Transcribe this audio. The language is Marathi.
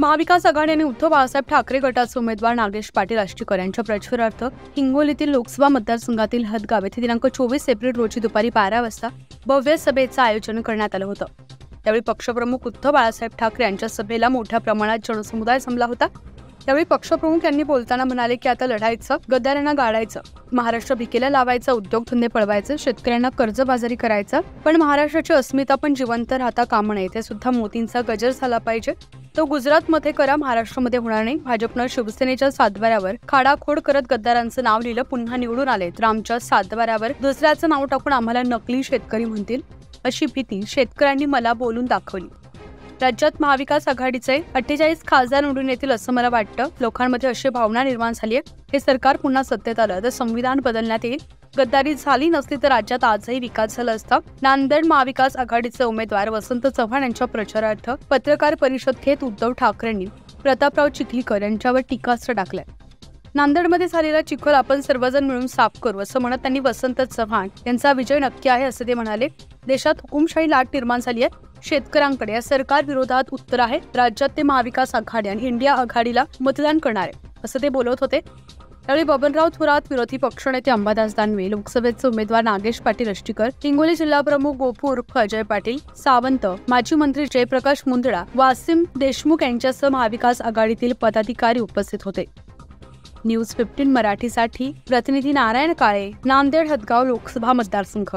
महाविकास आघाडी आणि उद्धव बाळासाहेब ठाकरे गटाचे उमेदवार नागेश पाटील आष्टीकर यांच्या प्रचारार्थ हिंगोलीतील लोकसभा मतदारसंघातील हदगाव येथे दिनांक 24 एप्रिल रोजी दुपारी 12 वाजता भव्य सभेचं आयोजन करण्यात आलं होतं। त्यावेळी पक्षप्रमुख उद्धव बाळासाहेब ठाकरे यांच्या सभेला मोठ्या प्रमाणात जनसमुदाय जमला होता। त्यावेळी पक्षप्रमुख यांनी बोलताना म्हणाले की आता लढायचं, गद्दारांना गाडायचं, महाराष्ट्र भिकेला लावायचा, उद्योगधंदे पळवायचे, शेतकऱ्यांना कर्जबाजारी करायचं, पण महाराष्ट्राची अस्मिता पण जिवंत राहता कामा नये, ते सुद्धा मोदींचा गजर झाला पाहिजे। तो गुजरातमध्ये करा, महाराष्ट्रामध्ये होणार नाही। भाजपनं शिवसेनेच्या सातबाऱ्यावर खाडाखोड करत गद्दारांचं नाव लिहिलं, पुन्हा निवडून आले तर आमच्या सातबाऱ्यावर दुसऱ्याचं नाव टाकून आम्हाला नकली शेतकरी म्हणतील, अशी भीती शेतकऱ्यांनी मला बोलून दाखवली। राज्यात महाविकास आघाडीचे 48 खासदार निवडून येतील असं मला वाटतं। लोकांमध्ये अशी भावना निर्माण झाली आहे, हे सरकार पुन्हा सत्तेत आलं तर संविधान बदलण्यात येईल। गद्दारी झाली नसली तर राज्यात आजही विकास झाला असता। नांदेड महाविकास आघाडीचे उमेदवार वसंत चव्हाण यांच्या प्रचारार्थ पत्रकार परिषद घेत उद्धव ठाकरेंनी प्रतापराव चिखलीकर यांच्यावर टीकास्त्र टाकलंय। नांदेडमध्ये झालेला चिखल आपण सर्वजण मिळून साफ करू असं म्हणत त्यांनी वसंत चव्हाण यांचा विजय नक्की आहे असं ते म्हणाले। देशात हुकुमशाही लाट निर्माण झाली आहे, शेतकऱ्यांकडे या सरकार विरोधात उत्तर आहे। राज्यात ते महाविकास आघाडी आणि इंडिया आघाडीला मतदान करणार आहे असं ते बोलत होते। त्यावेळी बबनराव थोरात, विरोधी पक्षनेते अंबादास दानवे, लोकसभेचे उमेदवार नागेश पाटील आष्टीकर, हिंगोली जिल्हा प्रमुख गोपू उर्फ अजय पाटील सावंत, माजी मंत्री जयप्रकाश मुंदडा, वासिम देशमुख यांच्यासह महाविकास आघाडीतील पदाधिकारी उपस्थित होते। न्यूज 15 मराठीसाठी प्रतिनिधी नारायण काळे, नांदेड हदगाव लोकसभा मतदारसंघ।